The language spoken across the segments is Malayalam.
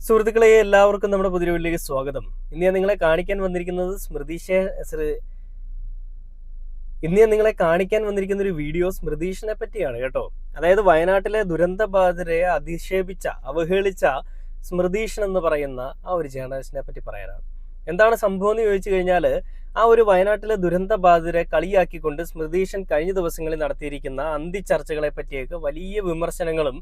സുഹൃത്തുക്കളെ, എല്ലാവർക്കും നമ്മുടെ പുതിയ വീട്ടിലേക്ക് സ്വാഗതം. ഇന്ന് ഞാൻ നിങ്ങളെ കാണിക്കാൻ വന്നിരിക്കുന്നത് ഒരു വീഡിയോ സ്മൃതീഷിനെ പറ്റിയാണ് കേട്ടോ. അതായത് വയനാട്ടിലെ ദുരന്ത ബാധിതരെ അധിക്ഷേപിച്ച, അവഹേളിച്ച സ്മൃതീഷൻ എന്ന് പറയുന്ന ആ ഒരു ജേർണലിസ്റ്റിനെ പറ്റി പറയാനാണ്. എന്താണ് സംഭവം എന്ന് ചോദിച്ചു കഴിഞ്ഞാൽ, ആ ഒരു വയനാട്ടിലെ ദുരന്ത ബാധിതരെ കളിയാക്കിക്കൊണ്ട് സ്മൃതീഷൻ കഴിഞ്ഞ ദിവസങ്ങളിൽ നടത്തിയിരിക്കുന്ന അന്തിച്ചർച്ചകളെ പറ്റിയൊക്കെ വലിയ വിമർശനങ്ങളും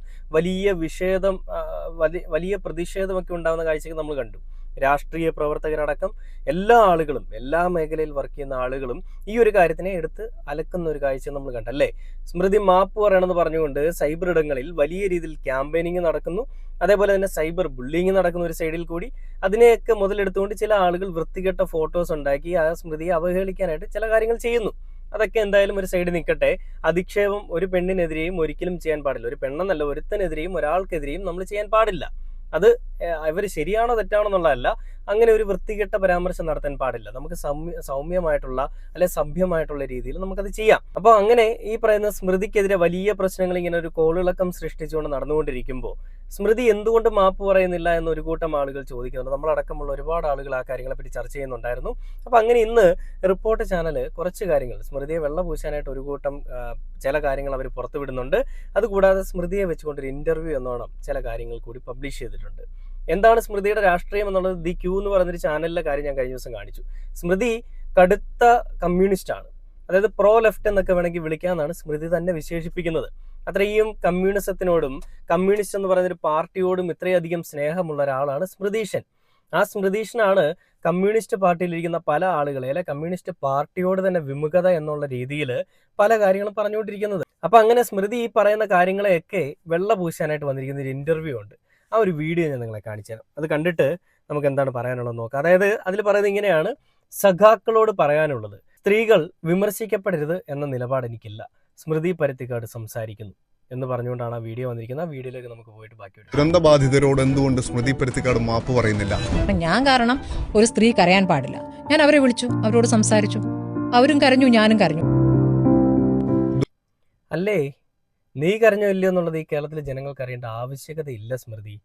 വലിയ പ്രതിഷേധമൊക്കെ ഉണ്ടാകുന്ന കാഴ്ചയൊക്കെ നമ്മൾ കണ്ടു. രാഷ്ട്രീയ പ്രവർത്തകരടക്കം എല്ലാ ആളുകളും, എല്ലാ മേഖലയിൽ വർക്ക് ചെയ്യുന്ന ആളുകളും ഈ ഒരു കാര്യത്തിനെ എടുത്ത് അലക്കുന്ന ഒരു കാഴ്ച നമ്മൾ കണ്ടല്ലേ. സ്മൃതി മാപ്പ് പറയണമെന്ന് പറഞ്ഞുകൊണ്ട് സൈബർ ഇടങ്ങളിൽ വലിയ രീതിയിൽ ക്യാമ്പയിനിങ് നടക്കുന്നു. അതേപോലെ തന്നെ സൈബർ ബുള്ളിങ് നടക്കുന്ന ഒരു സൈഡിൽ കൂടി അതിനെയൊക്കെ മുതലെടുത്തുകൊണ്ട് ചില ആളുകൾ വൃത്തികെട്ട ഫോട്ടോസ് ഉണ്ടാക്കി ആ സ്മൃതിയെ അവഹേളിക്കാനായിട്ട് ചില കാര്യങ്ങൾ ചെയ്യുന്നു. അതൊക്കെ എന്തായാലും ഒരു സൈഡിൽ നിൽക്കട്ടെ. അധിക്ഷേപം ഒരു പെണ്ണിനെതിരെയും ഒരിക്കലും ചെയ്യാൻ പാടില്ല. ഒരു പെണ്ണെന്നല്ല, ഒരുത്തനെതിരെയും ഒരാൾക്കെതിരെയും നമ്മൾ ചെയ്യാൻ പാടില്ല. അത് ഇവർ ശരിയാണോ തെറ്റാണോ എന്നുള്ളതല്ല, അങ്ങനെ ഒരു വൃത്തികെട്ട പരാമർശം നടത്താൻ പാടില്ല. നമുക്ക് സൗമ്യമായിട്ടുള്ള അല്ലെ സഭ്യമായിട്ടുള്ള രീതിയിൽ നമുക്കത് ചെയ്യാം. അപ്പോൾ അങ്ങനെ ഈ പറയുന്ന സ്മൃതിക്കെതിരെ വലിയ പ്രശ്നങ്ങൾ ഇങ്ങനെ ഒരു കോളിളക്കം സൃഷ്ടിച്ചുകൊണ്ട് നടന്നുകൊണ്ടിരിക്കുമ്പോൾ സ്മൃതി എന്തുകൊണ്ട് മാപ്പ് പറയുന്നില്ല എന്ന് ഒരു കൂട്ടം ആളുകൾ ചോദിക്കുന്നുണ്ട്. നമ്മളടക്കമുള്ള ഒരുപാട് ആളുകൾ ആ കാര്യങ്ങളെ പറ്റി ചർച്ച ചെയ്യുന്നുണ്ടായിരുന്നു. അപ്പോൾ അങ്ങനെ ഇന്ന് റിപ്പോർട്ട് ചാനൽ കുറച്ച് കാര്യങ്ങൾ സ്മൃതിയെ വെള്ളപൂശാനായിട്ട് ഒരു കൂട്ടം ചില കാര്യങ്ങൾ അവർ പുറത്തുവിടുന്നുണ്ട്. അതുകൂടാതെ സ്മൃതിയെ വെച്ചുകൊണ്ടൊരു ഇന്റർവ്യൂ എന്നോണം ചില കാര്യങ്ങൾ കൂടി പബ്ലിഷ് ചെയ്തിട്ടുണ്ട്. എന്താണ് സ്മൃതിയുടെ രാഷ്ട്രീയം എന്നുള്ളത് ദി ക്യൂ എന്ന് പറയുന്നൊരു ചാനലിലെ കാര്യം ഞാൻ കഴിഞ്ഞ ദിവസം കാണിച്ചു. സ്മൃതി കടുത്ത കമ്മ്യൂണിസ്റ്റ് ആണ്. അതായത് പ്രോ ലെഫ്റ്റ് എന്നൊക്കെ വേണമെങ്കിൽ വിളിക്കാമെന്നാണ് സ്മൃതി തന്നെ വിശേഷിപ്പിക്കുന്നത്. അത്രയും കമ്മ്യൂണിസത്തിനോടും കമ്മ്യൂണിസ്റ്റ് എന്ന് പറയുന്ന ഒരു പാർട്ടിയോടും ഇത്രയധികം സ്നേഹമുള്ള ഒരാളാണ് സ്മൃതീഷൻ. ആ സ്മൃതീഷനാണ് കമ്മ്യൂണിസ്റ്റ് പാർട്ടിയിലിരിക്കുന്ന പല ആളുകളെ, അല്ലെ കമ്മ്യൂണിസ്റ്റ് പാർട്ടിയോട് തന്നെ വിമുഖത എന്നുള്ള രീതിയിൽ പല കാര്യങ്ങളും പറഞ്ഞുകൊണ്ടിരിക്കുന്നത്. അപ്പൊ അങ്ങനെ സ്മൃതി ഈ പറയുന്ന കാര്യങ്ങളെയൊക്കെ വെള്ളപൂശാനായിട്ട് വന്നിരിക്കുന്ന ഒരു ഇന്റർവ്യൂ ഉണ്ട്. ആ ഒരു വീഡിയോ ഞാൻ നിങ്ങളെ കാണിച്ചു തരാം. അത് കണ്ടിട്ട് നമുക്ക് എന്താണ് പറയാനുള്ളത് നോക്കാം. അതായത് അതിൽ പറയുന്നത് ഇങ്ങനെയാണ്: സഖാക്കളോട് പറയാനുള്ളത്, സ്ത്രീകൾ വിമർശിക്കപ്പെടരുത് എന്ന നിലപാട് എനിക്കില്ല. സ്മൃതി പരുത്തിക്കാട് സംസാരിക്കുന്നു എന്ന് പറഞ്ഞുകൊണ്ടാണ് ആ വീഡിയോ വന്നിരിക്കുന്നത്. ആ വീഡിയോയിലേക്ക് നമുക്ക് പോയിട്ട് ബാക്കി ദുരന്തബാധിതരോട് എന്തുകൊണ്ട് സ്മൃതി പരുത്തിക്കാട് മാപ്പ് പറയുന്നില്ല? ഞാൻ കാരണം ഒരു സ്ത്രീ കരയാൻ പാടില്ല. ഞാൻ അവരെ വിളിച്ചു, അവരോട് സംസാരിച്ചു, അവരും കരഞ്ഞു, ഞാനും കരഞ്ഞു. അല്ലേ, നീ കരഞ്ഞോ ഇല്ലയോ എന്നുള്ളത് ഈ കേരളത്തിലെ ജനങ്ങൾക്ക് അറിയേണ്ട ആവശ്യകതയില്ല സ്മൃതി.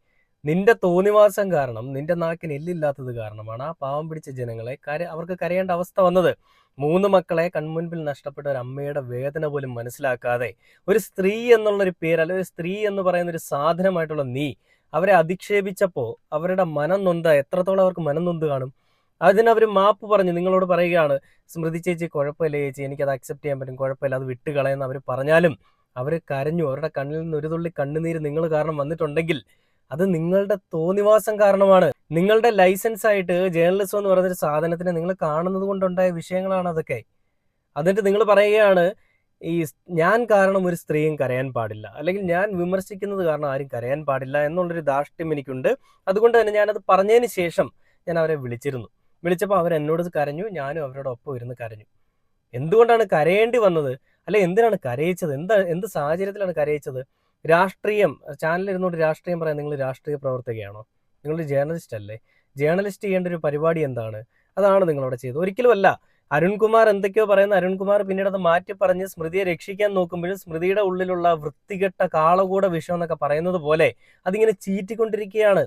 നിന്റെ തോന്നിവാസം കാരണം, നിന്റെ നാക്കിന് എല്ലില്ലാത്തത് കാരണമാണ് ആ പാവം പിടിച്ച ജനങ്ങളെ അവർക്ക് കരയേണ്ട അവസ്ഥ വന്നത്. 3 മക്കളെ കൺമുൻപിൽ നഷ്ടപ്പെട്ട ഒരു അമ്മയുടെ വേദന പോലും മനസ്സിലാക്കാതെ ഒരു സ്ത്രീ എന്നുള്ളൊരു പേര്, അല്ലെങ്കിൽ ഒരു സ്ത്രീ എന്ന് പറയുന്ന ഒരു സാധനമായിട്ടുള്ള നീ അവരെ അധിക്ഷേപിച്ചപ്പോൾ അവരുടെ മനം നൊന്ത, എത്രത്തോളം അവർക്ക് മനം നൊന്ത് കാണും. അതിനവർ മാപ്പ് പറഞ്ഞു നിങ്ങളോട് പറയുകയാണ്, സ്മൃതി ചേച്ചി കുഴപ്പമില്ല ചേച്ചി, എനിക്കത് അക്സെപ്റ്റ് ചെയ്യാൻ പറ്റും, കുഴപ്പമില്ല, അത് വിട്ട് കളയെന്ന് അവർ പറഞ്ഞാലും അവർ കരഞ്ഞു. അവരുടെ കണ്ണിൽ നിന്ന് ഒരു തുള്ളി കണ്ണുനീര് നിങ്ങൾ കാരണം വന്നിട്ടുണ്ടെങ്കിൽ അത് നിങ്ങളുടെ തോന്നിവാസം കാരണമാണ്. നിങ്ങളുടെ ലൈസൻസ് ആയിട്ട് ജേർണലിസം എന്ന് പറയുന്നൊരു സാധനത്തിനെ നിങ്ങൾ കാണുന്നത് കൊണ്ടുണ്ടായ വിഷയങ്ങളാണ് അതൊക്കെ. എന്നിട്ട് നിങ്ങൾ പറയുകയാണ് ഈ ഞാൻ കാരണം ഒരു സ്ത്രീയും കരയാൻ പാടില്ല, അല്ലെങ്കിൽ ഞാൻ വിമർശിക്കുന്നത് കാരണം ആരും കരയാൻ പാടില്ല എന്നുള്ളൊരു ധാർഷ്ട്യം എനിക്കുണ്ട്. അതുകൊണ്ട് തന്നെ ഞാനത് പറഞ്ഞതിന് ശേഷം ഞാൻ അവരെ വിളിച്ചപ്പോൾ അവരെന്നോട് കരഞ്ഞു, ഞാനും അവരോടൊപ്പം ഇരുന്ന് കരഞ്ഞു. എന്തുകൊണ്ടാണ് കരയേണ്ടി വന്നത്? അല്ലെ എന്തിനാണ് കരയിച്ചത്? എന്ത് സാഹചര്യത്തിലാണ് കരയിച്ചത്? രാഷ്ട്രീയം ചാനലിൽ ഇരുന്നുകൊണ്ട് രാഷ്ട്രീയം പറയാൻ നിങ്ങൾ രാഷ്ട്രീയ പ്രവർത്തകയാണോ? നിങ്ങളൊരു ജേർണലിസ്റ്റ് അല്ലേ? ജേർണലിസ്റ്റ് ചെയ്യേണ്ട ഒരു പരിപാടി എന്താണ്? അതാണ് നിങ്ങളവിടെ ചെയ്തത്. ഒരിക്കലുമല്ല. അരുൺകുമാർ എന്തൊക്കെയോ പറയുന്ന അരുൺകുമാർ പിന്നീട് അത് മാറ്റി പറഞ്ഞ് സ്മൃതിയെ രക്ഷിക്കാൻ നോക്കുമ്പോഴും സ്മൃതിയുടെ ഉള്ളിലുള്ള വൃത്തികെട്ട കാളകൂട വിഷം എന്നൊക്കെ പറയുന്നത് പോലെ അതിങ്ങനെ ചീറ്റിക്കൊണ്ടിരിക്കുകയാണ്.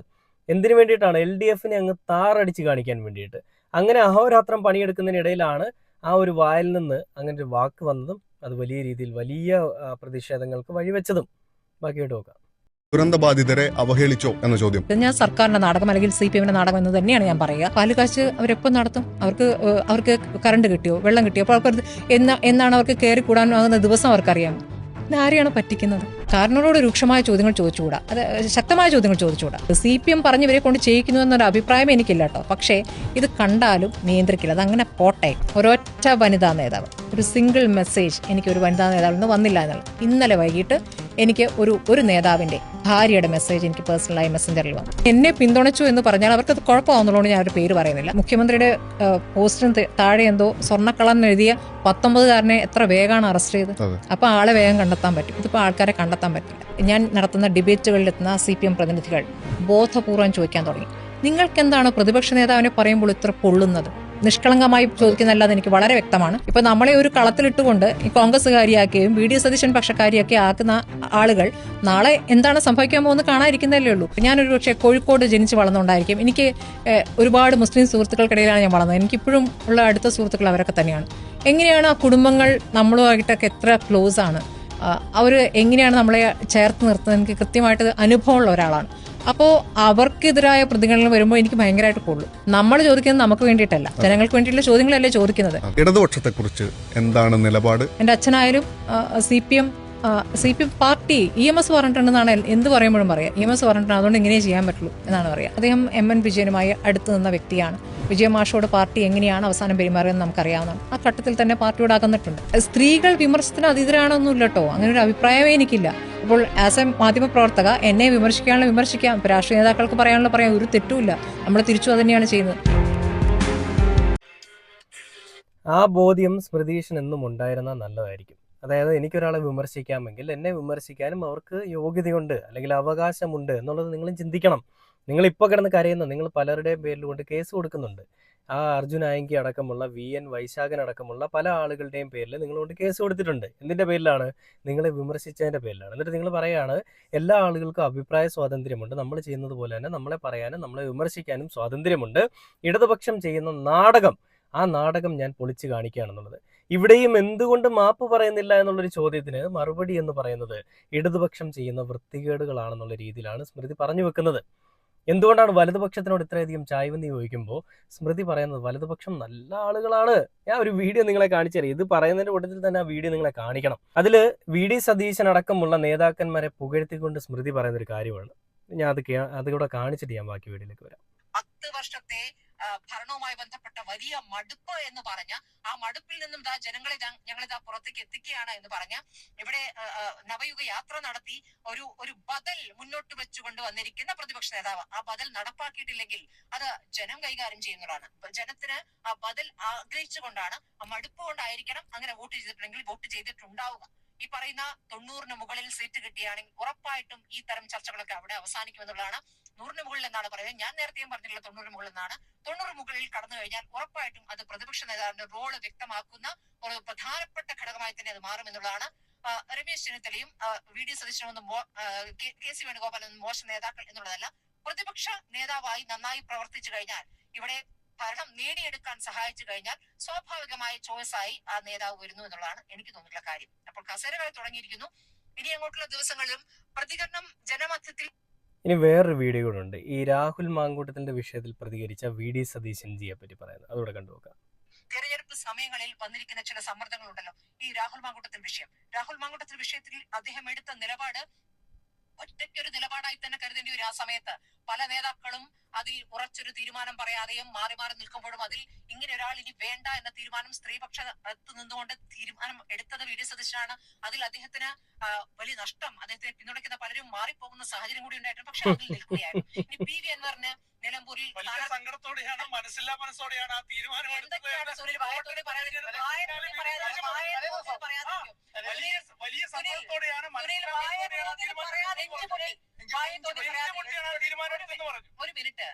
എന്തിനു വേണ്ടിയിട്ടാണ്? LDFനെ അങ്ങ് താറടിച്ച് കാണിക്കാൻ വേണ്ടിയിട്ട്. അങ്ങനെ അഹോരാത്രം പണിയെടുക്കുന്നതിനിടയിലാണ് ആ ഒരു വായിൽ നിന്ന് അങ്ങനെ ഒരു വാക്ക് വന്നതും അത് വലിയ രീതിയിൽ വലിയ പ്രതിഷേധങ്ങൾക്ക് വഴിവെച്ചതും. ബാക്കിയായിട്ട് നോക്കാം. ദുരന്തബാധിതരെ അവഹേളിച്ചോ എന്ന ചോദ്യം ഞാൻ സർക്കാരിന്റെ നാടകം അല്ലെങ്കിൽ CPMന്റെ നാടകം എന്ന് തന്നെയാണ് ഞാൻ പറയുക. പാലുകാശ് അവരെപ്പം നടത്തും? അവർക്ക് കറണ്ട് കിട്ടിയോ, വെള്ളം കിട്ടിയോ? അപ്പോൾ അവർക്ക് എന്നാണ് അവർക്ക് കയറി കൂടാനാകുന്ന ദിവസം അവർക്കറിയാം. ആരെയാണ് പറ്റിക്കുന്നത്? കാരണങ്ങളോട് രൂക്ഷമായ ചോദ്യങ്ങൾ ചോദിച്ചുകൂടാ, അത് ശക്തമായ ചോദ്യങ്ങൾ ചോദിച്ചുകൂടാ. CPM പറഞ്ഞ് ഇവരെ കൊണ്ട് ചെയ്യിക്കുന്നു എന്നൊരു അഭിപ്രായം എനിക്കില്ല കേട്ടോ. പക്ഷേ ഇത് കണ്ടാലും നിയന്ത്രിക്കില്ല. അതങ്ങനെ പോട്ടെ. ഒരൊറ്റ വനിതാ നേതാവ്, ഒരു സിംഗിൾ മെസ്സേജ് എനിക്ക് ഒരു വനിതാ നേതാവിൽ നിന്ന് വന്നില്ല എന്നുള്ളത്. ഇന്നലെ വൈകിട്ട് എനിക്ക് ഒരു നേതാവിന്റെ ഭാര്യയുടെ മെസ്സേജ് എനിക്ക് പേഴ്സണലായി മെസ്സഞ്ചറിൽ വന്നു. എന്നെ പിന്തുണച്ചു എന്ന് പറഞ്ഞാൽ അവർക്കത് കുഴപ്പമാവുന്നുള്ളതുകൊണ്ട് ഞാൻ ഒരു പേര് പറയുന്നില്ല. മുഖ്യമന്ത്രിയുടെ പോസ്റ്റിന് താഴെ എന്തോ സ്വർണ്ണക്കള്ളൻ എഴുതിയ 19കാരനെ എത്ര വേഗമാണ് അറസ്റ്റ് ചെയ്ത്. അപ്പൊ ആളെ വേഗം കണ്ടെത്താൻ പറ്റും. ഇതിപ്പോൾ ആൾക്കാരെ കണ്ടെത്താൻ പറ്റില്ല. ഞാൻ നടത്തുന്ന ഡിബേറ്റുകളിലെത്തുന്ന CPM പ്രതിനിധികൾ ബോധപൂർവം ചോദിക്കാൻ തുടങ്ങി, നിങ്ങൾക്ക് എന്താണ് പ്രതിപക്ഷ നേതാവിനെ പറയുമ്പോൾ ഇത്ര പൊള്ളുന്നത്? നിഷ്കളങ്കമായി ചോദിക്കുന്നതല്ലാതെ എനിക്ക് വളരെ വ്യക്തമാണ്. ഇപ്പൊ നമ്മളെ ഒരു കളത്തിലിട്ടുകൊണ്ട് ഈ കോൺഗ്രസ്സുകാരിയാക്കുകയും വി ഡി സതീശൻ പക്ഷക്കാരിയൊക്കെ ആക്കുന്ന ആളുകൾ നാളെ എന്താണ് സംഭവിക്കാൻ പോകുന്നത് കാണാതിരിക്കുന്നതല്ലേ ഉള്ളൂ. ഞാനൊരു പക്ഷേ കോഴിക്കോട് ജനിച്ച് വളർന്നുകൊണ്ടായിരിക്കും. എനിക്ക് ഒരുപാട് മുസ്ലിം സുഹൃത്തുക്കൾക്കിടയിലാണ് ഞാൻ വളർന്നത്. എനിക്കിപ്പോഴും ഉള്ള അടുത്ത സുഹൃത്തുക്കൾ അവരൊക്കെ തന്നെയാണ്. എങ്ങനെയാണ് ആ കുടുംബങ്ങൾ നമ്മളുമായിട്ടൊക്കെ എത്ര ക്ലോസ് ആണ്, അവർ എങ്ങനെയാണ് നമ്മളെ ചേർത്ത് നിർത്തുന്നത്, എനിക്ക് കൃത്യമായിട്ട് അനുഭവമുള്ള ഒരാളാണ്. അപ്പോൾ അവർക്കെതിരായ പ്രതികരണങ്ങൾ വരുമ്പോൾ എനിക്ക് ഭയങ്കരമായിട്ട് കൊള്ളു. നമ്മൾ ചോദിക്കുന്നത് നമുക്ക് വേണ്ടിയിട്ടല്ല, ജനങ്ങൾക്ക് വേണ്ടിയിട്ടുള്ള ചോദ്യങ്ങളല്ലേ ചോദിക്കുന്നത്. ഇടതുപക്ഷത്തെക്കുറിച്ച് എന്താണ് നിലപാട്? എൻ്റെ അച്ഛനായാലും C P M party EMS പറഞ്ഞിട്ടുണ്ടെന്നാണ് എന്ത് പറയുമ്പോഴും പറയാം. EMS പറഞ്ഞിട്ടുണ്ട്, അതുകൊണ്ട് ഇങ്ങനെ ചെയ്യാൻ പറ്റുള്ളൂ എന്നാണ് പറയുക. അദ്ദേഹം MN വിജയനുമായി അടുത്ത് നിന്ന വ്യക്തിയാണ്. വിജയമാഷോട് പാർട്ടി എങ്ങനെയാണ് അവസാനം പെരുമാറിയെന്ന് നമുക്കറിയാവുന്നതാണ്. ആ ഘട്ടത്തിൽ തന്നെ പാർട്ടിയോട് അകന്നിട്ടുണ്ട്. സ്ത്രീകൾ വിമർശനത്തിന് അതീതരാണൊന്നുമില്ല കേട്ടോ, അങ്ങനെ ഒരു അഭിപ്രായമേ എനിക്കില്ല. അപ്പോൾ ആസ് എ മാധ്യമപ്രവർത്തക എന്നെ വിമർശിക്കാനുള്ള വിമർശിക്കാം, ഇപ്പൊ രാഷ്ട്രീയ നേതാക്കൾക്ക് പറയാനുള്ള പറയാം, ഒരു തെറ്റുമില്ല. നമ്മൾ തിരിച്ചു തന്നെയാണ് ചെയ്യുന്നത്. ആ ബോധ്യം സ്മൃതീഷിന് എന്നും ഉണ്ടായിരുന്നാൽ നല്ലതായിരിക്കും. അതായത് എനിക്കൊരാളെ വിമർശിക്കാമെങ്കിൽ എന്നെ വിമർശിക്കാനും അവർക്ക് യോഗ്യതയുണ്ട് അല്ലെങ്കിൽ അവകാശമുണ്ട് എന്നുള്ളത് നിങ്ങളും ചിന്തിക്കണം. നിങ്ങളിപ്പോൾ കിടന്ന് കരയുന്ന നിങ്ങൾ പലരുടെയും പേരിൽ കൊണ്ട് കേസ് കൊടുക്കുന്നുണ്ട്. ആ അർജുൻ ആയങ്കി അടക്കമുള്ള VN വൈശാഖൻ അടക്കമുള്ള പല ആളുകളുടെയും പേരിൽ നിങ്ങളുകൊണ്ട് കേസ് കൊടുത്തിട്ടുണ്ട്. എന്തിൻ്റെ പേരിലാണ്? നിങ്ങളെ വിമർശിച്ചതിൻ്റെ പേരിലാണ്. എന്നിട്ട് നിങ്ങൾ പറയുകയാണ് എല്ലാ ആളുകൾക്കും അഭിപ്രായ സ്വാതന്ത്ര്യമുണ്ട്, നമ്മൾ ചെയ്യുന്നത് പോലെ തന്നെ നമ്മളെ പറയാനും നമ്മളെ വിമർശിക്കാനും സ്വാതന്ത്ര്യമുണ്ട്. ഇടതുപക്ഷം ചെയ്യുന്ന നാടകം, ആ നാടകം ഞാൻ പൊളിച്ചു കാണിക്കുകയാണെന്നുള്ളത്. ഇവിടെയും എന്തുകൊണ്ട് മാപ്പ് പറയുന്നില്ല എന്നുള്ളൊരു ചോദ്യത്തിന് മറുപടി എന്ന് പറയുന്നത് ഇടതുപക്ഷം ചെയ്യുന്ന വൃത്തികേടുകളാണെന്നുള്ള രീതിയിലാണ് സ്മൃതി പറഞ്ഞു വെക്കുന്നത്. എന്തുകൊണ്ടാണ് വലതുപക്ഷത്തിനോട് ഇത്രയധികം ചായ്വെന്ന് ചോദിക്കുമ്പോൾ സ്മൃതി പറയുന്നത് വലതുപക്ഷം നല്ല ആളുകളാണ്. ഞാൻ ഒരു വീഡിയോ നിങ്ങളെ കാണിച്ചു തരാം. ഇത് പറയുന്നതിന്റെ കൂട്ടത്തിൽ തന്നെ ആ വീഡിയോ നിങ്ങളെ കാണിക്കണം. അതിൽ VD സതീശൻ അടക്കമുള്ള നേതാക്കന്മാരെ പുകഴ്ത്തിക്കൊണ്ട് സ്മൃതി പറയുന്ന ഒരു കാര്യമാണ്. ഞാൻ അതുകൂടെ കാണിച്ചിട്ട് ഞാൻ ബാക്കി വീഡിയോയിലേക്ക് വരാം. 10 വർഷത്തെ ഭരണവുമായി ബന്ധപ്പെട്ട വലിയ മടുപ്പ് എന്ന് പറഞ്ഞ ആ മടുപ്പിൽ നിന്നും ഞങ്ങളിതാ പുറത്തേക്ക് എത്തിക്കുകയാണ് എന്ന് പറഞ്ഞ ഇവിടെ നവയുഗ യാത്ര നടത്തി ഒരു ബദൽ മുന്നോട്ട് വെച്ചുകൊണ്ട് വന്നിരിക്കുന്ന പ്രതിപക്ഷ നേതാവ് ആ ബദൽ നടപ്പാക്കിയിട്ടില്ലെങ്കിൽ അത് ജനം കൈകാര്യം ചെയ്യുന്നതാണ്. ജനത്തിന് ആ ബദൽ ആഗ്രഹിച്ചുകൊണ്ടാണ്, ആ മടുപ്പ് കൊണ്ടായിരിക്കണം അങ്ങനെ വോട്ട് ചെയ്തിട്ടുണ്ടെങ്കിൽ വോട്ട് ചെയ്തിട്ടുണ്ടാവുക. ഈ പറയുന്ന 90-ന് മുകളിൽ സീറ്റ് കിട്ടിയാണെങ്കിൽ ഉറപ്പായിട്ടും ഈ തരം ചർച്ചകളൊക്കെ അവിടെ അവസാനിക്കുമെന്നുള്ളതാണ്. 100-ന് മുകളിൽ എന്നാണ് പറയുന്നത്. ഞാൻ നേരത്തെയും പറഞ്ഞിട്ടുള്ള 90-ന് മുകളിൽ എന്നാണ്. 90 മുകളിൽ കടന്നു കഴിഞ്ഞാൽ ഉറപ്പായിട്ടും അത് പ്രതിപക്ഷ നേതാവിന്റെ റോള് വ്യക്തമാക്കുന്ന ഒരു പ്രധാനപ്പെട്ട ഘടകമായി തന്നെ അത് മാറുമെന്നുള്ളതാണ്. രമേശ് ചെന്നിത്തലയും VD സതീശനും KC വേണുഗോപാലൊന്നും മോശം നേതാക്കൾ എന്നുള്ളതല്ല. പ്രതിപക്ഷ നേതാവായി നന്നായി പ്രവർത്തിച്ചു കഴിഞ്ഞാൽ, ഇവിടെ ഭരണം നേടിയെടുക്കാൻ സഹായിച്ചു കഴിഞ്ഞാൽ സ്വാഭാവികമായ ചോയ്സായി ആ നേതാവ് വരുന്നു എന്നുള്ളതാണ് എനിക്ക് തോന്നിയിട്ടുള്ള കാര്യം. അപ്പോൾ കസേരകൾ തുടങ്ങിയിരിക്കുന്നു. ഇനി അങ്ങോട്ടുള്ള ദിവസങ്ങളിലും പ്രതികരണം ജനമധ്യത്തിൽ. ഇനി വേറൊരു വീഡിയോ കൂടെ ഉണ്ട്. ഈ രാഹുൽ മാങ്കൂട്ടത്തിന്റെ വിഷയത്തിൽ പ്രതികരിച്ച VD സതീശൻ ജിയെ പറ്റി പറയുന്നത്, അതോടെ കണ്ടുപോക്കാം. തെരഞ്ഞെടുപ്പ് സമയങ്ങളിൽ വന്നിരിക്കുന്ന ചില സമ്മർദ്ദങ്ങളുണ്ടല്ലോ. ഈ രാഹുൽ മാങ്കൂട്ടത്തിന്റെ വിഷയത്തിൽ അദ്ദേഹം എടുത്ത നിലപാട് ഒറ്റയ്ക്കൊരു നിലപാടായി തന്നെ കരുതേണ്ടി വരും. ആ സമയത്ത് പല നേതാക്കളും അതിൽ ഉറച്ചൊരു തീരുമാനം പറയാതെയും മാറി മാറി നിൽക്കുമ്പോഴും അതിൽ ഇങ്ങനെ ഒരാൾ ഇനി വേണ്ട എന്ന തീരുമാനം സ്ത്രീപക്ഷത്ത് നിന്നുകൊണ്ട് തീരുമാനം എടുത്തത് VD സതീശനാണ്. അതിൽ അദ്ദേഹത്തിന് വലിയ നഷ്ടം, അദ്ദേഹത്തെ പിന്തുണയ്ക്കുന്ന പലരും മാറിപ്പോകുന്ന സാഹചര്യം കൂടി ഉണ്ടായിട്ടുണ്ട്. പക്ഷെ അതിൽ നിൽക്കുകയായിരുന്നു. ഇനി PV അൻവറിന് നിലമ്പൂരിൽ സങ്കടത്തോടെയാണ്, മനസ്സോടെയാണ് ആ തീരുമാനം. എന്തൊക്കെയാണ് സുനിൽ വായത്തോടെ വലിയ സങ്കടത്തോടെയാണ് ഒരു മിനിറ്റ്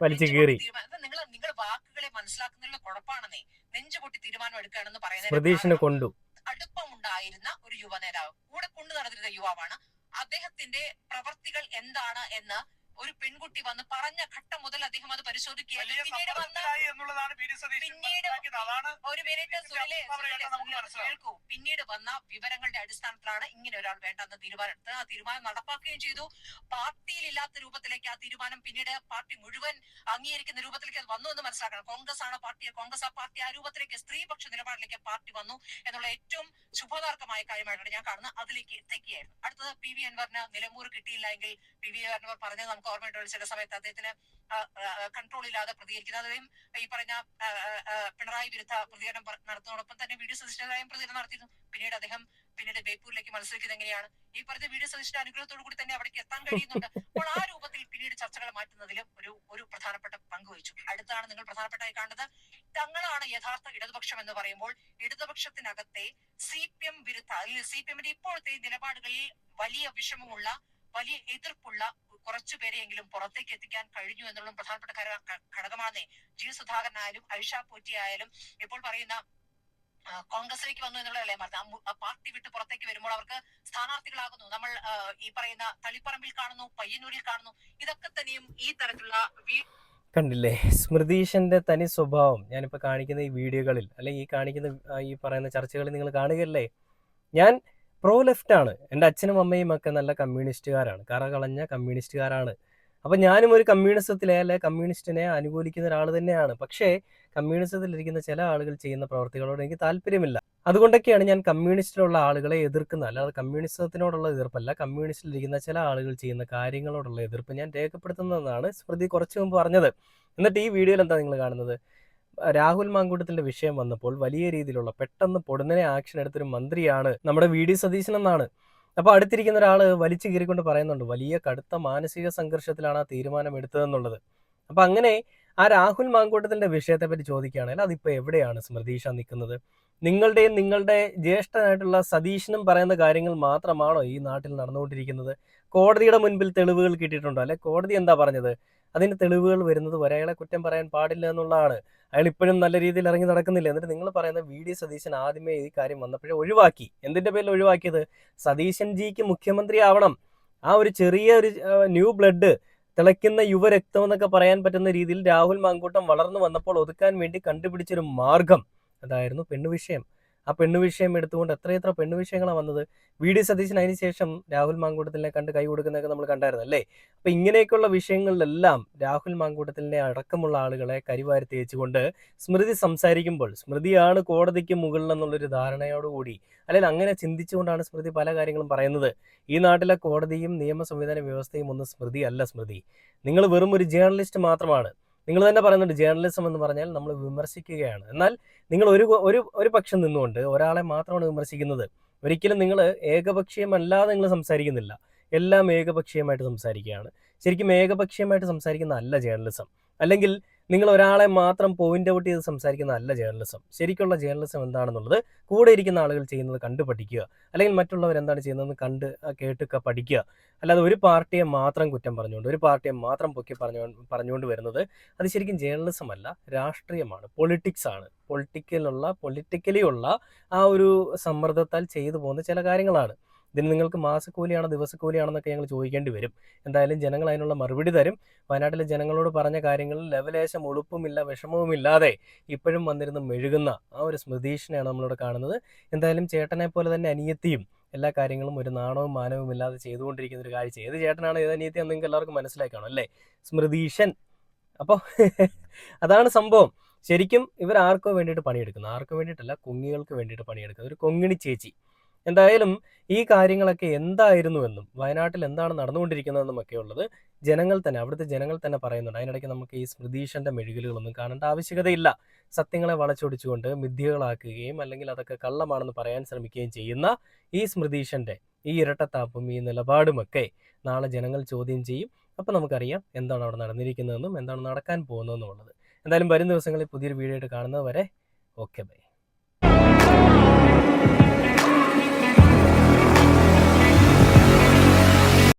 നിങ്ങൾ വാക്കുകളെ മനസ്സിലാക്കുന്നതിനുള്ള കുഴപ്പമാണെന്നേ. നെഞ്ചുപൊട്ടി തീരുമാനം എടുക്കുകയാണെന്ന് പറയുന്നത് അടുപ്പമുണ്ടായിരുന്ന ഒരു യുവ നേതാവ്, കൂടെ കൊണ്ടു നടന്നിരുന്ന യുവാവാണ്. അദ്ദേഹത്തിന്റെ പ്രവർത്തികൾ എന്താണ് എന്ന് ഒരു പെൺകുട്ടി വന്ന് പറഞ്ഞ ഘട്ടം മുതൽ അദ്ദേഹം അത് പരിശോധിക്കുകയാണ്. പിന്നീട് വന്ന വിവരങ്ങളുടെ അടിസ്ഥാനത്തിലാണ് ഇങ്ങനെ ഒരാൾ വേണ്ടെന്ന തീരുമാനം എടുത്തത്. ആ തീരുമാനം നടപ്പാക്കുകയും ചെയ്തു. പാർട്ടിയിൽ ഇല്ലാത്ത രൂപത്തിലേക്ക് ആ തീരുമാനം പിന്നീട് പാർട്ടി മുഴുവൻ അംഗീകരിക്കുന്ന രൂപത്തിലേക്ക് അത് വന്നു എന്ന് മനസ്സിലാക്കണം. കോൺഗ്രസ് ആ പാർട്ടി ആ രൂപത്തിലേക്ക്, സ്ത്രീപക്ഷ നിലപാടിലേക്ക് പാർട്ടി വന്നു എന്നുള്ള ഏറ്റവും ശുഭതാർക്കമായ കാര്യമായിട്ടാണ് ഞാൻ കാണുന്നത്. അതിലേക്ക് എത്തിക്കുകയായിരുന്നു. അടുത്തത് PV അൻവറിന് നിലമ്പൂർ കിട്ടിയില്ല എങ്കിൽ PV അൻവർ പറഞ്ഞത് നമുക്ക് ഓർമ്മയുണ്ട്. ചില സമയത്ത് അദ്ദേഹത്തിന് കൺട്രോൾ ഇല്ലാതെ പ്രതികരിക്കുന്നതും ഈ പറഞ്ഞ പിണറായി വിരുദ്ധ പ്രതികരണം നടത്തുന്നതോടൊപ്പം തന്നെ VD സതീശനെതിരായും പ്രതികരണം നടത്തിയിരുന്നു. പിന്നീട് ബേപ്പൂരിലേക്ക് മത്സരിക്കുന്നത് എങ്ങനെയാണ്? ഈ പറഞ്ഞ VD സതീശന്റെ അനുഗ്രഹത്തോടു കൂടി തന്നെ അവിടേക്ക് എത്താൻ കഴിയുന്നുണ്ട്. അപ്പോൾ ആ രൂപത്തിൽ പിന്നീട് ചർച്ചകൾ മാറ്റുന്നതിലും ഒരു പ്രധാനപ്പെട്ട പങ്ക് വഹിച്ചു. അടുത്താണ് നിങ്ങൾ പ്രധാനപ്പെട്ടായി കാണുന്നത്. തങ്ങളാണ് യഥാർത്ഥ ഇടതുപക്ഷം എന്ന് പറയുമ്പോൾ ഇടതുപക്ഷത്തിനകത്തെ CPM വിരുദ്ധ, അല്ലെങ്കിൽ CPM-ന്റെ ഇപ്പോഴത്തെ നിലപാടുകളിൽ വലിയ വിഷമമുള്ള, വലിയ എതിർപ്പുള്ള കുറച്ചുപേരെയെങ്കിലും പുറത്തേക്ക് എത്തിക്കാൻ കഴിഞ്ഞു എന്നുള്ള പ്രധാനപ്പെട്ട ഘടകമാണെന്നേ. ജി സുധാകരനായാലും ഐഷ പോറ്റി ആയാലും ഇപ്പോൾ പറയുന്ന കോൺഗ്രസിലേക്ക് വന്നു എന്നുള്ളതല്ലേ പാർട്ടി വിട്ട് പുറത്തേക്ക് വരുമ്പോൾ അവർക്ക് സ്ഥാനാർത്ഥികളാകുന്നു. നമ്മൾ ഈ പറയുന്ന തളിപ്പറമ്പിൽ കാണുന്നു, പയ്യന്നൂരിൽ കാണുന്നു. ഇതൊക്കെ തന്നെയും ഈ തരത്തിലുള്ള കണ്ടില്ലേ സ്മൃതീഷിന്റെ തനി സ്വഭാവം ഞാനിപ്പോൾ കാണിക്കുന്ന ഈ വീഡിയോകളിൽ അല്ലെങ്കിൽ ഈ കാണിക്കുന്ന ഈ പറയുന്ന ചർച്ചകളിൽ നിങ്ങൾ കാണുകയല്ലേ. ഞാൻ പ്രോ ലെഫ്റ്റാണ്. എൻ്റെ അച്ഛനും അമ്മയും ഒക്കെ നല്ല കമ്മ്യൂണിസ്റ്റുകാരാണ്, കറകളഞ്ഞ കമ്മ്യൂണിസ്റ്റുകാരാണ്. അപ്പം ഞാനും ഒരു കമ്മ്യൂണിസത്തിലെ അല്ലെ കമ്മ്യൂണിസ്റ്റിനെ അനുകൂലിക്കുന്ന ഒരാൾ തന്നെയാണ്. പക്ഷേ കമ്മ്യൂണിസത്തിലിരിക്കുന്ന ചില ആളുകൾ ചെയ്യുന്ന പ്രവർത്തികളോട് എനിക്ക് താല്പര്യമില്ല. അതുകൊണ്ടൊക്കെയാണ് ഞാൻ കമ്മ്യൂണിസ്റ്റിലുള്ള ആളുകളെ എതിർക്കുന്നത്. അല്ലാതെ കമ്മ്യൂണിസത്തിനോടുള്ള എതിർപ്പല്ല, കമ്മ്യൂണിസ്റ്റിലിരിക്കുന്ന ചില ആളുകൾ ചെയ്യുന്ന കാര്യങ്ങളോടുള്ള എതിർപ്പ് ഞാൻ രേഖപ്പെടുത്തുന്നതെന്നാണ് സ്മൃതി കുറച്ച് മുമ്പ് പറഞ്ഞത്. എന്നിട്ട് ഈ വീഡിയോയിൽ എന്താ നിങ്ങൾ കാണുന്നത്? രാഹുൽ മാങ്കൂട്ടത്തിന്റെ വിഷയം വന്നപ്പോൾ വലിയ രീതിയിലുള്ള പെട്ടെന്ന് പൊടുന്നനെ ആക്ഷൻ എടുത്തൊരു മന്ത്രിയാണ് നമ്മുടെ വി ഡി സതീശൻ എന്നാണ്. അപ്പോൾ അടുത്തിരിക്കുന്ന ഒരാൾ വലിച്ചു കീറിക്കൊണ്ട് പറയുന്നുണ്ട് വലിയ കടുത്ത മാനസിക സംഘർഷത്തിലാണ് ആ തീരുമാനം എടുത്തതെന്നുള്ളത്. അപ്പം അങ്ങനെ ആ രാഹുൽ മാങ്കൂട്ടത്തിന്റെ വിഷയത്തെ പറ്റി ചോദിക്കുകയാണെങ്കിൽ അതിപ്പോൾ എവിടെയാണ് സ്മൃതീഷ നിൽക്കുന്നത്? നിങ്ങളുടെ ജ്യേഷ്ഠനായിട്ടുള്ള സതീശനും പറയുന്ന കാര്യങ്ങൾ മാത്രമാണോ ഈ നാട്ടിൽ നടന്നുകൊണ്ടിരിക്കുന്നത്? കോടതിയുടെ മുൻപിൽ തെളിവുകൾ കിട്ടിയിട്ടുണ്ടോ? അല്ലെ കോടതി എന്താ പറഞ്ഞത്? അതിന് തെളിവുകൾ വരുന്നത് വരെ അയാളെ കുറ്റം പറയാൻ പാടില്ല എന്നുള്ളതാണ്. അയാൾ ഇപ്പോഴും നല്ല രീതിയിൽ ഇറങ്ങി നടക്കുന്നില്ല. എന്നിട്ട് നിങ്ങൾ പറയുന്ന വി ഡി സതീശൻ ആദ്യമേ ഈ കാര്യം വന്നപ്പോഴേ ഒഴിവാക്കി. എന്തിന്റെ പേരിൽ ഒഴിവാക്കിയത്? സതീശൻ ജിക്ക് മുഖ്യമന്ത്രി ആവണം, ആ ഒരു ചെറിയ ഒരു ന്യൂ ബ്ലഡ്, തിളയ്ക്കുന്ന യുവരക്തം എന്നൊക്കെ പറയാൻ പറ്റുന്ന രീതിയിൽ രാഹുൽ മാങ്കൂട്ടം വളർന്നു വന്നപ്പോൾ ഒതുക്കാൻ വേണ്ടി കണ്ടുപിടിച്ചൊരു മാർഗം അതായിരുന്നു പെണ്ണുവിഷയം. ആ പെണ്ണുവിഷയം എടുത്തുകൊണ്ട് എത്രയെത്ര പെണ്ണുവിഷയങ്ങളാണ് വന്നത്. വി ഡി സതീശൻ അതിന് ശേഷം രാഹുൽ മാങ്കൂട്ടത്തിനെ കണ്ട് കൈ കൊടുക്കുന്നതൊക്കെ നമ്മൾ കണ്ടായിരുന്നു അല്ലേ. അപ്പം ഇങ്ങനെയൊക്കെയുള്ള വിഷയങ്ങളിലെല്ലാം രാഹുൽ മാങ്കൂട്ടത്തിനെ അടക്കമുള്ള ആളുകളെ കരിവാരി തേച്ചുകൊണ്ട് സ്മൃതി സംസാരിക്കുമ്പോൾ സ്മൃതിയാണ് കോടതിക്ക് മുകളിൽ എന്നുള്ളൊരു ധാരണയോടുകൂടി, അല്ലെങ്കിൽ അങ്ങനെ ചിന്തിച്ചുകൊണ്ടാണ് സ്മൃതി പല കാര്യങ്ങളും പറയുന്നത്. ഈ നാട്ടിലെ കോടതിയും നിയമ സംവിധാന വ്യവസ്ഥയും ഒന്നും സ്മൃതി അല്ല. സ്മൃതി, നിങ്ങൾ വെറും ഒരു ജേർണലിസ്റ്റ് മാത്രമാണ്. നിങ്ങൾ തന്നെ പറയുന്നുണ്ട് ജേർണലിസം എന്ന് പറഞ്ഞാൽ നമ്മൾ വിമർശിക്കുകയാണ്. എന്നാൽ നിങ്ങൾ ഒരു പക്ഷം നിന്നുകൊണ്ട് ഒരാളെ മാത്രമാണ് വിമർശിക്കുന്നത്. ഒരിക്കലും നിങ്ങൾ ഏകപക്ഷീയമല്ലാതെ നിങ്ങൾ സംസാരിക്കുന്നില്ല. എല്ലാം ഏകപക്ഷീയമായിട്ട് സംസാരിക്കുകയാണ്. ശരിക്കും ഏകപക്ഷീയമായിട്ട് സംസാരിക്കുന്ന അല്ല ജേർണലിസം. അല്ലെങ്കിൽ നിങ്ങൾ ഒരാളെ മാത്രം പോയിന്റ് ഔട്ട് ചെയ്ത് സംസാരിക്കുന്ന അല്ല ജേർണലിസം. ശരിക്കുള്ള ജേർണലിസം എന്താണെന്നുള്ളത് കൂടെ ഇരിക്കുന്ന ആളുകൾ ചെയ്യുന്നത് കണ്ടു പഠിക്കുക, അല്ലെങ്കിൽ മറ്റുള്ളവർ എന്താണ് ചെയ്യുന്നതെന്ന് കണ്ട് കേട്ടൊക്കെ പഠിക്കുക. അല്ലാതെ ഒരു പാർട്ടിയെ മാത്രം കുറ്റം പറഞ്ഞുകൊണ്ട്, ഒരു പാർട്ടിയെ മാത്രം പൊക്കി പറഞ്ഞുകൊണ്ട് വരുന്നത് അത് ശരിക്കും ജേർണലിസം അല്ല, രാഷ്ട്രീയമാണ്, പൊളിറ്റിക്സ് ആണ്. പൊളിറ്റിക്കലി ഉള്ള ആ ഒരു സമ്മർദ്ദത്താൽ ചെയ്തു പോകുന്ന ചില കാര്യങ്ങളാണ്. ഇതിന് നിങ്ങൾക്ക് മാസക്കൂലിയാണോ ദിവസക്കൂലിയാണെന്നൊക്കെ ഞങ്ങൾ ചോദിക്കേണ്ടി വരും. എന്തായാലും ജനങ്ങൾ അതിനുള്ള മറുപടി തരും. വയനാട്ടിലെ ജനങ്ങളോട് പറഞ്ഞ കാര്യങ്ങളിൽ ലെവലേശം ഒളുപ്പുമില്ല, വിഷമവുമില്ലാതെ ഇപ്പോഴും വന്നിരുന്ന് മെഴുകുന്ന ആ ഒരു സ്മൃതീഷിനെയാണ് നമ്മളിവിടെ കാണുന്നത്. എന്തായാലും ചേട്ടനെ പോലെ തന്നെ അനിയത്തിയും എല്ലാ കാര്യങ്ങളും ഒരു നാണവും മാനവും ഇല്ലാതെ ചെയ്തുകൊണ്ടിരിക്കുന്ന ഒരു കാഴ്ച. ഏത് ചേട്ടനാണ് ഏത് അനിയത്തിയാണെന്ന് നിങ്ങൾക്ക് എല്ലാവർക്കും മനസ്സിലായി കാണും അല്ലേ, സ്മൃതീഷൻ. അപ്പോൾ അതാണ് സംഭവം. ശരിക്കും ഇവർ ആർക്കോ വേണ്ടിയിട്ട് പണിയെടുക്കുന്നത്, ആർക്കു വേണ്ടിയിട്ടല്ല, കുങ്ങികൾക്ക് വേണ്ടിയിട്ട് പണിയെടുക്കുന്നത്. ഒരു കൊങ്ങിണി ചേച്ചി. എന്തായാലും ഈ കാര്യങ്ങളൊക്കെ എന്തായിരുന്നുവെന്നും വയനാട്ടിൽ എന്താണ് നടന്നുകൊണ്ടിരിക്കുന്നതെന്നും ഒക്കെ ഉള്ളത് അവിടുത്തെ ജനങ്ങൾ തന്നെ പറയുന്നുണ്ട്. അതിനിടയ്ക്ക് നമുക്ക് ഈ സ്മൃതീഷന്റെ മെഴുകലുകളൊന്നും കാണേണ്ട ആവശ്യകതയില്ല. സത്യങ്ങളെ വളച്ചൊടിച്ചുകൊണ്ട് മിഥ്യകളാക്കുകയും അല്ലെങ്കിൽ അതൊക്കെ കള്ളമാണെന്ന് പറയാൻ ശ്രമിക്കുകയും ചെയ്യുന്ന ഈ സ്മൃതീഷന്റെ ഈ ഇരട്ടത്താപ്പും ഈ നിലപാടുമൊക്കെ നാളെ ജനങ്ങൾ ചോദ്യം ചെയ്യും. അപ്പം നമുക്കറിയാം എന്താണ് അവിടെ നടന്നിരിക്കുന്നതെന്നും എന്താണ് നടക്കാൻ പോകുന്നതെന്നും ഉള്ളത്. എന്തായാലും വരും ദിവസങ്ങളിൽ പുതിയൊരു വീഡിയോ ആയിട്ട് കാണുന്നത് വരെ ഓക്കെ ബൈ.